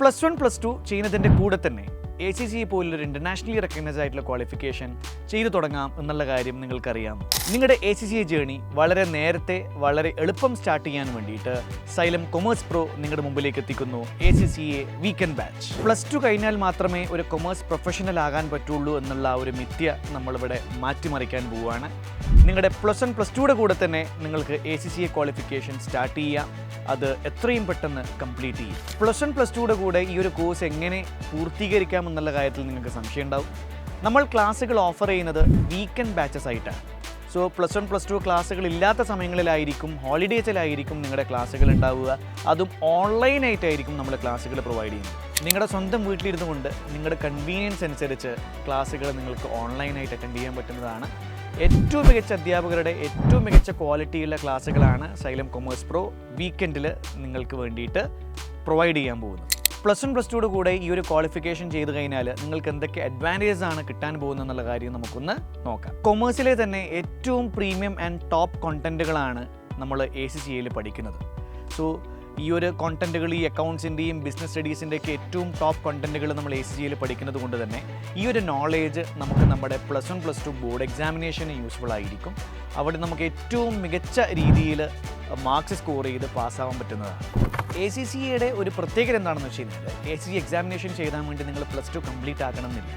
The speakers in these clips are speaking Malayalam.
+1 +2 ചെയ്യുന്നതിൻ്റെ കൂടെ തന്നെ ACCA പോലുള്ളൊരു ഇൻ്റർനാഷണലി റെക്കഗ്നൈസ്ഡ് ആയിട്ടുള്ള ക്വാളിഫിക്കേഷൻ ചെയ്തു തുടങ്ങാം എന്നുള്ള കാര്യം നിങ്ങൾക്കറിയാം. നിങ്ങളുടെ ACCA ജേർണി വളരെ നേരത്തെ വളരെ എളുപ്പം സ്റ്റാർട്ട് ചെയ്യാൻ വേണ്ടിയിട്ട് സൈലം കൊമേഴ്സ് പ്രോ നിങ്ങളുടെ മുമ്പിലേക്ക് എത്തിക്കുന്നു ACCA വീക്കെൻഡ് ബാച്ച്. +2 കഴിഞ്ഞാൽ മാത്രമേ ഒരു കൊമേഴ്സ് പ്രൊഫഷണൽ ആകാൻ പറ്റുള്ളൂ എന്നുള്ള ഒരു മിഥ്യ നമ്മളിവിടെ മാറ്റിമറിക്കാൻ പോവുകയാണ്. നിങ്ങളുടെ +1 +2യുടെ കൂടെ തന്നെ നിങ്ങൾക്ക് ACCA ക്വാളിഫിക്കേഷൻ സ്റ്റാർട്ട് ചെയ്യാം. അത് എത്രയും പെട്ടെന്ന് കംപ്ലീറ്റ് ചെയ്യും. +1 +2യുടെ കൂടെ ഈ ഒരു കോഴ്സ് എങ്ങനെ പൂർത്തീകരിക്കാം എന്നുള്ള കാര്യത്തിൽ നിങ്ങൾക്ക് സംശയം ഉണ്ടാവും. നമ്മൾ ക്ലാസ്സുകൾ ഓഫർ ചെയ്യുന്നത് വീക്കെൻഡ് ബാച്ചസ് ആയിട്ടാണ്. സോ +1 +2 ക്ലാസ്സുകൾ ഇല്ലാത്ത സമയങ്ങളിലായിരിക്കും, ഹോളിഡേസിലായിരിക്കും നിങ്ങളുടെ ക്ലാസ്സുകൾ ഉണ്ടാവുക. അതും ഓൺലൈനായിട്ടായിരിക്കും നമ്മൾ ക്ലാസ്സുകൾ പ്രൊവൈഡ് ചെയ്യുന്നത്. നിങ്ങളുടെ സ്വന്തം വീട്ടിലിരുന്നു കൊണ്ട് നിങ്ങളുടെ കൺവീനിയൻസ് അനുസരിച്ച് ക്ലാസ്സുകൾ നിങ്ങൾക്ക് ഓൺലൈനായിട്ട് അറ്റൻഡ് ചെയ്യാൻ പറ്റുന്നതാണ്. ഏറ്റവും മികച്ച അധ്യാപകരുടെ ഏറ്റവും മികച്ച ക്വാളിറ്റിയുള്ള ക്ലാസ്സുകളാണ് സൈലം കൊമേഴ്സ് പ്രോ വീക്കെൻഡിൽ നിങ്ങൾക്ക് വേണ്ടിയിട്ട് പ്രൊവൈഡ് ചെയ്യാൻ പോകുന്നത്. +1 +2യുടെ കൂടെ ഈ ഒരു ക്വാളിഫിക്കേഷൻ ചെയ്ത് കഴിഞ്ഞാൽ നിങ്ങൾക്ക് എന്തൊക്കെ അഡ്വാൻറ്റേജസ് ആണ് കിട്ടാൻ പോകുന്നത് എന്നുള്ള കാര്യം നമുക്കൊന്ന് നോക്കാം. കൊമേഴ്സിലെ തന്നെ ഏറ്റവും പ്രീമിയം ആൻഡ് ടോപ്പ് കോണ്ടൻറ്റുകളാണ് നമ്മൾ ACCAയിൽ പഠിക്കുന്നത്. സോ ഈ ഒരു കോണ്ടൻറ്റുകൾ ഈ അക്കൗണ്ട്സിൻ്റെയും ബിസിനസ് സ്റ്റഡീസിൻ്റെയൊക്കെ ഏറ്റവും ടോപ്പ് കോണ്ടൻറ്റുകൾ നമ്മൾ ACCAയിൽ പഠിക്കുന്നത് കൊണ്ട് തന്നെ ഈ ഒരു നോളേജ് നമുക്ക് നമ്മുടെ +1 +2 ബോർഡ് എക്സാമിനേഷന് യൂസ്ഫുൾ ആയിരിക്കും. അവിടെ നമുക്ക് ഏറ്റവും മികച്ച രീതിയിൽ മാർക്സ് സ്കോർ ചെയ്ത് പാസ്സാവാൻ പറ്റുന്നതാണ്. ACCAയുടെ ഒരു പ്രത്യേകത എന്താണെന്ന് വെച്ച് കഴിഞ്ഞാൽ ACCA എക്സാമിനേഷൻ ചെയ്താൽ വേണ്ടി നിങ്ങൾ +2 കംപ്ലീറ്റ് ആക്കണമെന്നില്ല.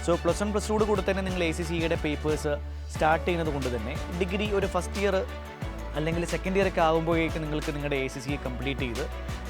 സോ +1 +2യുടെ കൂടെ തന്നെ നിങ്ങൾ ACCAയുടെ പേപ്പേഴ്സ് സ്റ്റാർട്ട് ചെയ്യുന്നത് കൊണ്ട് തന്നെ ഡിഗ്രി ഒരു ഫസ്റ്റ് ഇയർ അല്ലെങ്കിൽ സെക്കൻഡ് ഇയർ ഒക്കെ ആകുമ്പോഴേക്കും നിങ്ങൾക്ക് നിങ്ങളുടെ ACCA കംപ്ലീറ്റ് ചെയ്ത്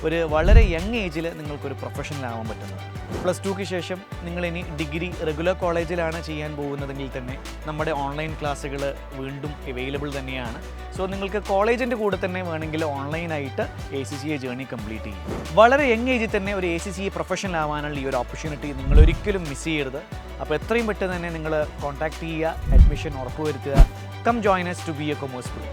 ഒരു വളരെ യങ് ഏജിൽ നിങ്ങൾക്കൊരു പ്രൊഫഷണൽ ആവാൻ പറ്റുന്നത്. +2ക്ക് ശേഷം നിങ്ങളിനി ഡിഗ്രി റെഗുലർ കോളേജിലാണ് ചെയ്യാൻ പോകുന്നതെങ്കിൽ തന്നെ നമ്മുടെ ഓൺലൈൻ ക്ലാസ്സുകൾ വീണ്ടും അവൈലബിൾ തന്നെയാണ്. സോ നിങ്ങൾക്ക് കോളേജിൻ്റെ കൂടെ തന്നെ വേണമെങ്കിൽ ഓൺലൈനായിട്ട് ACCA ജേർണി കംപ്ലീറ്റ് ചെയ്യും. വളരെ യങ് ഏജിൽ തന്നെ ഒരു ACCA പ്രൊഫഷണൽ ആവാനുള്ള ഈ ഒരു ഓപ്പർച്യൂണിറ്റി നിങ്ങൾ ഒരിക്കലും മിസ് ചെയ്യരുത്. അപ്പോൾ എത്രയും പെട്ടെന്ന് തന്നെ നിങ്ങൾ കോൺടാക്ട് ചെയ്യുക, അഡ്മിഷൻ ഉറപ്പുവരുത്തുക. Come join us to be a commerce pro.